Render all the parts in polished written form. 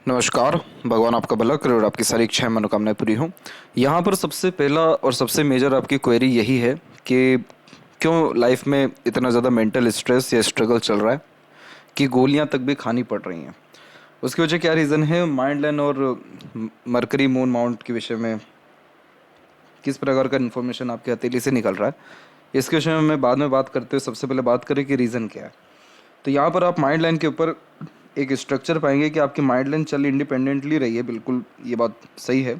नमस्कार। भगवान आपका भला करे और आपकी सारी इच्छाएं मनोकामनाएं पूरी हों। यहाँ पर सबसे पहला और सबसे मेजर आपकी क्वेरी यही है कि क्यों लाइफ में इतना ज़्यादा मेंटल स्ट्रेस या स्ट्रगल चल रहा है कि गोलियाँ तक भी खानी पड़ रही हैं। उसकी वजह क्या रीज़न है? माइंडलाइन और मरकरी मून माउंट के विषय में किस प्रकार का इन्फॉर्मेशन आपके हथेली से निकल रहा है, इसके विषय में मैं बाद में बात करते हुए सबसे पहले बात करें कि रीज़न क्या है। तो यहाँ पर आप माइंड लाइन के ऊपर एक स्ट्रक्चर पाएंगे कि आपकी माइंड लाइन चल इंडिपेंडेंटली रही है, बिल्कुल ये बात सही है,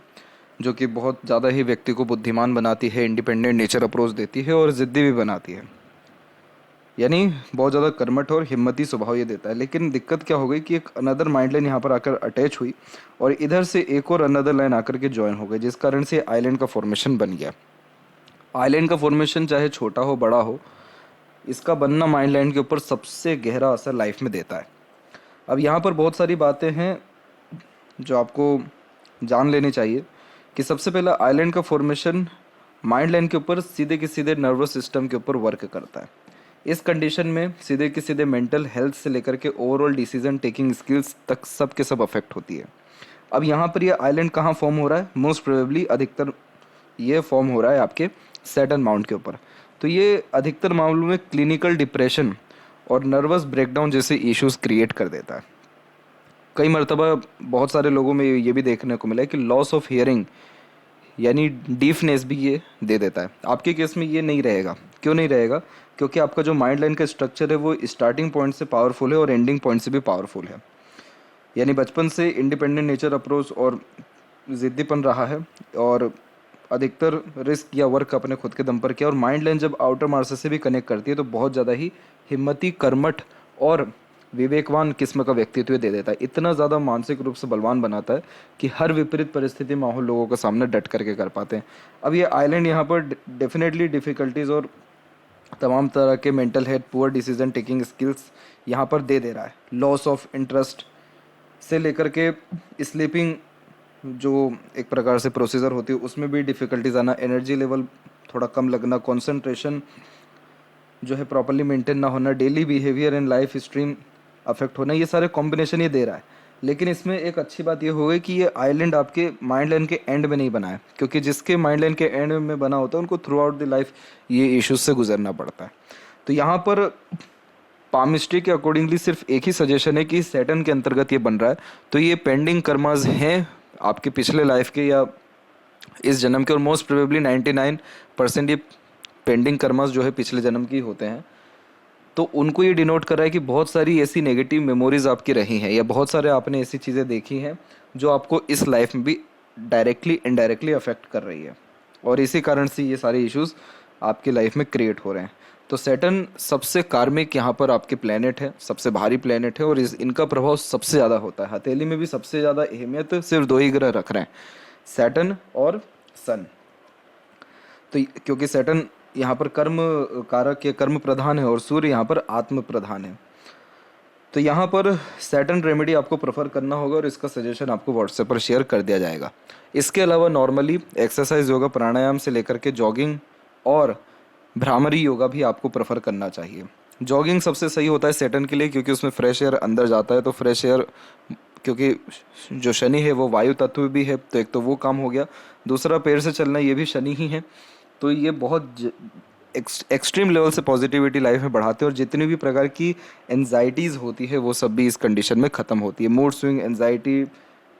जो कि बहुत ज़्यादा ही व्यक्ति को बुद्धिमान बनाती है, इंडिपेंडेंट नेचर अप्रोच देती है और ज़िद्दी भी बनाती है, यानी बहुत ज़्यादा कर्मठ और हिम्मती स्वभाव ये देता है। लेकिन दिक्कत क्या हो गई कि एक अनदर माइंड लाइन यहाँ पर आकर अटैच हुई और इधर से एक और अनदर लाइन आकर के ज्वाइन हो गई, जिस कारण से आइलैंड का फॉर्मेशन बन गया। आइलैंड का फॉर्मेशन चाहे छोटा हो बड़ा हो, इसका बनना माइंड लाइन के ऊपर सबसे गहरा असर लाइफ में देता है। अब यहाँ पर बहुत सारी बातें हैं जो आपको जान लेनी चाहिए कि सबसे पहला आइलैंड का फॉर्मेशन माइंड लाइन के ऊपर सीधे के सीधे नर्वस सिस्टम के ऊपर वर्क करता है। इस कंडीशन में सीधे के सीधे मेंटल हेल्थ से लेकर के ओवरऑल डिसीजन टेकिंग स्किल्स तक सब के सब अफेक्ट होती है। अब यहाँ पर ये आइलैंड कहाँ फॉर्म हो रहा है? मोस्ट प्रोबेबली अधिकतर ये फॉर्म हो रहा है आपके सैटर्न माउंट के ऊपर। तो ये अधिकतर मामलों में क्लिनिकल डिप्रेशन और नर्वस ब्रेकडाउन जैसे इश्यूज क्रिएट कर देता है। कई मर्तबा बहुत सारे लोगों में ये भी देखने को मिला है कि लॉस ऑफ हियरिंग यानी डीफनेस भी ये दे देता है। आपके केस में ये नहीं रहेगा। क्यों नहीं रहेगा? क्योंकि आपका जो माइंड लाइन का स्ट्रक्चर है वो स्टार्टिंग पॉइंट से पावरफुल है और एंडिंग पॉइंट से भी पावरफुल है, यानी बचपन से इंडिपेंडेंट नेचर अप्रोच और ज़िद्दीपन रहा है और अधिकतर रिस्क या वर्क अपने खुद के दम पर किया। और माइंड लाइन जब आउटर मार्स से भी कनेक्ट करती है तो बहुत ज़्यादा ही हिम्मती, कर्मठ और विवेकवान किस्म का व्यक्तित्व दे देता है। इतना ज़्यादा मानसिक रूप से बलवान बनाता है कि हर विपरीत परिस्थिति माहौल लोगों के सामने डट करके कर पाते हैं। अब ये आइलैंड यहाँ पर डेफिनेटली डिफ़िकल्टीज़ और तमाम तरह के mental health, poor decision taking skills यहाँ पर दे दे रहा है। लॉस ऑफ इंटरेस्ट से लेकर के स्लीपिंग जो एक प्रकार से प्रोसीजर होती है उसमें भी डिफ़िकल्टीज आना, एनर्जी लेवल थोड़ा कम लगना, कंसंट्रेशन जो है प्रॉपर्ली मेंटेन ना होना, daily behaviour and life stream affect होना, ये सारे कॉम्बिनेशन ये दे रहा है। लेकिन इसमें एक अच्छी बात ये हो गई कि ये आइलैंड आपके माइंड लाइन के एंड में नहीं बना है, क्योंकि जिसके माइंड लाइन के एंड में बना होता है उनको थ्रू आउट द लाइफ ये इश्यूज से गुजरना पड़ता है। तो यहाँ पर पामिस्ट्री के अकॉर्डिंगली सिर्फ एक ही सजेशन है कि सैटर्न के अंतर्गत ये बन रहा है, तो ये पेंडिंग कर्माज हैं आपके पिछले लाइफ के या इस जन्म के, और मोस्ट प्रोबेबली 99% ये पेंडिंग कर्मास जो है पिछले जन्म की होते हैं। तो उनको ये डिनोट कर रहा है कि बहुत सारी ऐसी नेगेटिव मेमोरीज आपकी रही हैं या बहुत सारे आपने ऐसी चीज़ें देखी हैं जो आपको इस लाइफ में भी डायरेक्टली इनडायरेक्टली अफेक्ट कर रही है, और इसी कारण से ये सारे इश्यूज आपकी लाइफ में क्रिएट हो रहे हैं। तो सैटर्न सबसे कार्मिक यहाँ पर आपके प्लेनेट है, सबसे भारी प्लेनेट है, और इनका प्रभाव सबसे ज़्यादा होता है। हथेली में भी सबसे ज़्यादा अहमियत सिर्फ दो ही ग्रह रख रहे हैं, सैटर्न और सन। तो क्योंकि सैटर्न यहाँ पर कर्म कारक या कर्म प्रधान है और सूर्य यहाँ पर आत्म प्रधान है, तो यहाँ पर सैटर्न रेमेडी आपको प्रेफर करना होगा और इसका सजेशन आपको व्हाट्सएप पर शेयर कर दिया जाएगा। इसके अलावा नॉर्मली एक्सरसाइज, योगा, प्राणायाम से लेकर के जॉगिंग और भ्रामरी योगा भी आपको प्रेफर करना चाहिए। जॉगिंग सबसे सही होता है सैटर्न के लिए, क्योंकि उसमें फ्रेश एयर अंदर जाता है। तो फ्रेश एयर, क्योंकि जो शनि है वो वायु तत्व भी है, तो एक तो वो काम हो गया, दूसरा पैर से चलना ये भी शनि ही है। तो ये बहुत एक्सट्रीम लेवल से पॉजिटिविटी लाइफ में बढ़ाते हैं और जितनी भी प्रकार की एनजाइटीज़ होती है वो सब भी इस कंडीशन में ख़त्म होती है। Mood swing, anxiety,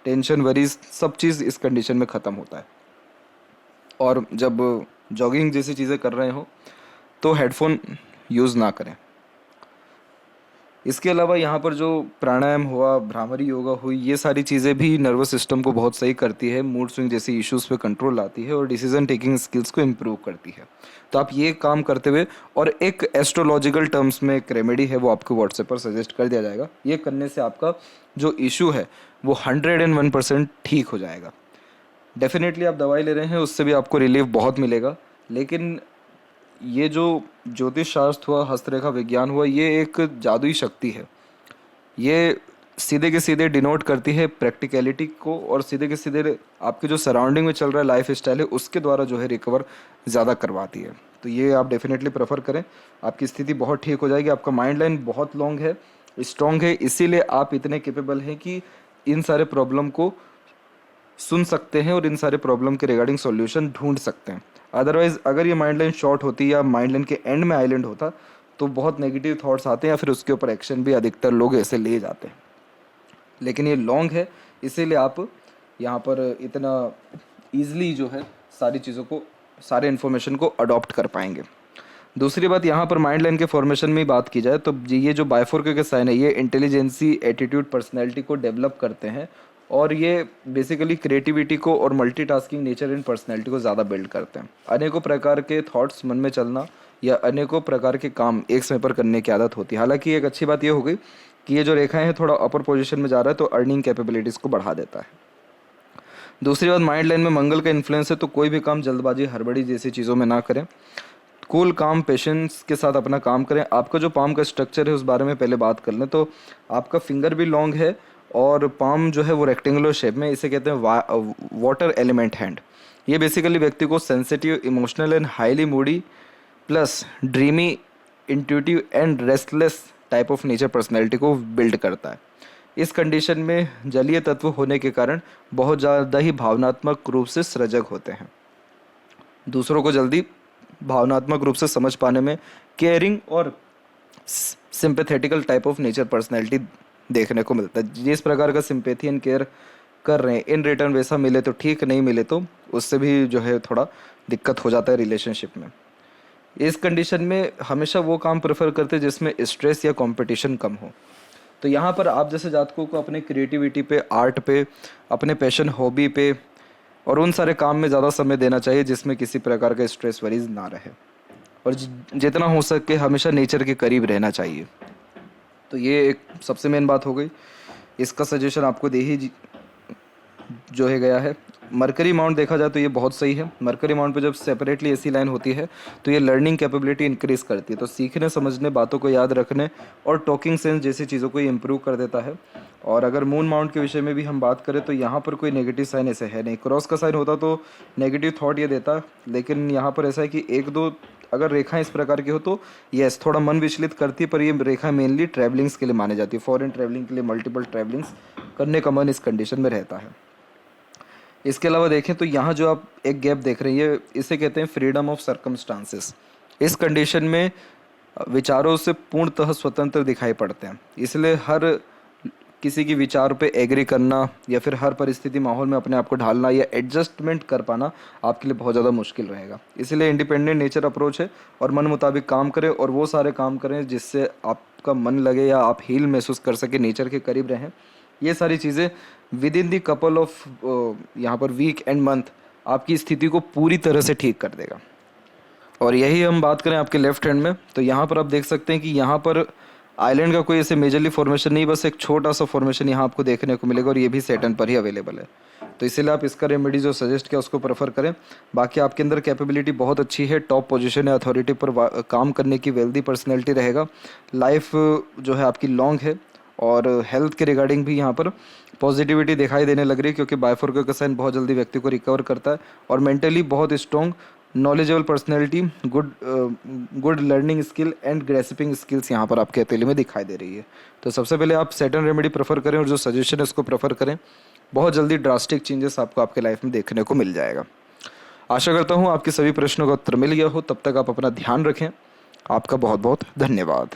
tension, worries, सब चीज़ इस कंडीशन में ख़त्म होता है। और जब जॉगिंग जैसी चीज़ें कर रहे हो तो हेडफोन यूज़ ना करें। इसके अलावा यहाँ पर जो प्राणायाम हुआ, भ्रामरी योगा हुई, ये सारी चीज़ें भी नर्वस सिस्टम को बहुत सही करती है, मूड स्विंग जैसी इश्यूज़ पे कंट्रोल लाती है और डिसीजन टेकिंग स्किल्स को इम्प्रूव करती है। तो आप ये काम करते हुए, और एक एस्ट्रोलॉजिकल टर्म्स में एक रेमेडी है वो आपको व्हाट्सएप पर सजेस्ट कर दिया जाएगा। ये करने से आपका जो इशू है वो 101% ठीक हो जाएगा। डेफिनेटली आप दवाई ले रहे हैं उससे भी आपको रिलीफ बहुत मिलेगा, लेकिन ये जो ज्योतिष शास्त्र हुआ, हस्तरेखा विज्ञान हुआ, ये एक जादुई शक्ति है। ये सीधे के सीधे डिनोट करती है प्रैक्टिकलिटी को, और सीधे के सीधे आपके जो सराउंडिंग में चल रहा है लाइफ स्टाइल है उसके द्वारा जो है रिकवर ज़्यादा करवाती है। तो ये आप डेफिनेटली प्रेफर करें, आपकी स्थिति बहुत ठीक हो जाएगी। आपका माइंड लाइन बहुत लॉन्ग है, स्ट्रॉन्ग है, इसीलिए आप इतने कैपेबल हैं कि इन सारे प्रॉब्लम को सुन सकते हैं और इन सारे प्रॉब्लम के रिगार्डिंग सॉल्यूशन ढूंढ सकते हैं। अदरवाइज अगर ये माइंड लाइन शॉर्ट होती या माइंड लाइन के एंड में आइलैंड होता तो बहुत नेगेटिव थॉट्स आते हैं या फिर उसके ऊपर एक्शन भी अधिकतर लोग ऐसे ले जाते हैं। लेकिन ये लॉन्ग है, इसीलिए आप यहाँ पर इतना ईजिली जो है सारी चीज़ों को, सारे इन्फॉर्मेशन को अडॉप्ट कर पाएंगे। दूसरी बात, यहाँ पर माइंड लाइन के फॉर्मेशन में बात की जाए तो ये जो बाइफोरके के साइन है ये इंटेलिजेंसी, एटीट्यूड, पर्सनैलिटी को डेवलप करते हैं और ये बेसिकली क्रिएटिविटी को और मल्टीटास्किंग नेचर इन पर्सनैलिटी को ज़्यादा बिल्ड करते हैं। अनेकों प्रकार के थॉट्स मन में चलना या अनेकों प्रकार के काम एक समय पर करने की आदत होती है। हालांकि एक अच्छी बात ये हो गई कि ये जो रेखाएं हैं थोड़ा अपर पोजीशन में जा रहा है तो अर्निंग कैपेबिलिटीज़ को बढ़ा देता है। दूसरी बात, माइंड लाइन में मंगल का इन्फ्लुएंस है तो कोई भी काम जल्दबाजी, हड़बड़ी जैसी चीज़ों में ना करें। कूल, काम, पेशेंस के साथ अपना काम करें। आपका जो पाम का स्ट्रक्चर है उस बारे में पहले बात कर लें तो आपका फिंगर भी लॉन्ग है और पाम जो है वो रेक्टेंगुलर शेप में, इसे कहते हैं वाटर एलिमेंट हैंड। ये बेसिकली व्यक्ति को sensitive, emotional and highly Moody plus dreamy, intuitive and restless type of nature personality को बिल्ड करता है। इस कंडीशन में जलीय तत्व होने के कारण बहुत ज़्यादा ही भावनात्मक रूप से सृजक होते हैं। दूसरों को जल्दी भावनात्मक रूप से समझ पाने में केयरिंग और सिंपैथेटिकल टाइप ऑफ नेचर पर्सनैलिटी देखने को मिलता है। जिस प्रकार का सिंपैथी एंड केयर कर रहे हैं, इन रिटर्न वैसा मिले तो ठीक, नहीं मिले तो उससे भी जो है थोड़ा दिक्कत हो जाता है रिलेशनशिप में। इस कंडीशन में हमेशा वो काम प्रेफर करते हैं जिसमें स्ट्रेस या कंपटीशन कम हो। तो यहाँ पर आप जैसे जातकों को अपने क्रिएटिविटी पे, आर्ट पे, अपने पैशन, हॉबी पे और उन सारे काम में ज़्यादा समय देना चाहिए जिसमें किसी प्रकार का स्ट्रेस वरीज ना रहे और जितना हो सके हमेशा नेचर के करीब रहना चाहिए। तो ये एक सबसे मेन बात हो गई। इसका सजेशन आपको दे ही जो है गया है। मरकरी माउंट देखा जाए तो ये बहुत सही है। मरकरी माउंट पे जब सेपरेटली ऐसी लाइन होती है तो ये लर्निंग कैपेबिलिटी इंक्रीज करती है, तो सीखने, समझने, बातों को याद रखने और टॉकिंग सेंस जैसी चीज़ों को ये इंप्रूव कर देता है। और अगर मून माउंट के विषय में भी हम बात करें तो यहाँ पर कोई नेगेटिव साइन ऐसे है नहीं। क्रॉस का साइन होता तो नेगेटिव थॉट ये देता, लेकिन यहाँ पर ऐसा है कि एक दो अगर रेखाएं इस प्रकार की हो तो यस थोड़ा मन विचलित करती है, पर ये रेखा मेनली ट्रैवलिंग्स के लिए मानी जाती है। फॉरेन ट्रैवलिंग के लिए, मल्टीपल ट्रैवलिंग्स करने का मन इस कंडीशन में रहता है। इसके अलावा देखें तो यहाँ जो आप एक गैप देख रहे हैं, ये इसे कहते हैं फ्रीडम ऑफ सर्कमस्टांसेस। इस कंडीशन में विचारों से पूर्णतः स्वतंत्र दिखाई पड़ते हैं, इसलिए हर किसी की विचार पे एग्री करना या फिर हर परिस्थिति, माहौल में अपने आप को ढालना या एडजस्टमेंट कर पाना आपके लिए बहुत ज़्यादा मुश्किल रहेगा। इसलिए इंडिपेंडेंट नेचर अप्रोच है और मन मुताबिक काम करें और वो सारे काम करें जिससे आपका मन लगे या आप हील महसूस कर सके, नेचर के करीब रहें। ये सारी चीज़ें with in the couple of यहाँ पर वीक एंड मंथ आपकी स्थिति को पूरी तरह से ठीक कर देगा। और यही हम बात करें आपके लेफ्ट हैंड में तो यहाँ पर आप देख सकते हैं कि यहाँ पर आइलैंड का कोई ऐसे मेजरली फॉर्मेशन नहीं, बस एक छोटा सा फॉर्मेशन यहाँ आपको देखने को मिलेगा और ये भी सैटर्न पर ही अवेलेबल है। तो इसीलिए आप इसका रेमेडी जो सजेस्ट किया उसको प्रेफर करें। बाकी आपके अंदर कैपेबिलिटी बहुत अच्छी है, टॉप पोजीशन है, अथॉरिटी पर काम करने की वेल्दी पर्सनैलिटी रहेगा। लाइफ जो है आपकी लॉन्ग है और हेल्थ के रिगार्डिंग भी यहाँ पर पॉजिटिविटी दिखाई देने लग रही है, क्योंकि बाइफोरके का साइन बहुत जल्दी व्यक्ति को रिकवर करता है और मेंटली बहुत strong, knowledgeable personality, good learning skill and grasping skills यहाँ पर आपके हथेली में दिखाई दे रही है। तो सबसे पहले आप सैटर्न रेमेडी प्रेफर करें और जो सजेशन है उसको प्रेफर करें। बहुत जल्दी ड्रास्टिक चेंजेस आपको आपके लाइफ में देखने को मिल जाएगा। आशा करता हूँ आपके सभी प्रश्नों का उत्तर मिल गया हो। तब तक आप अपना ध्यान रखें। आपका बहुत बहुत धन्यवाद।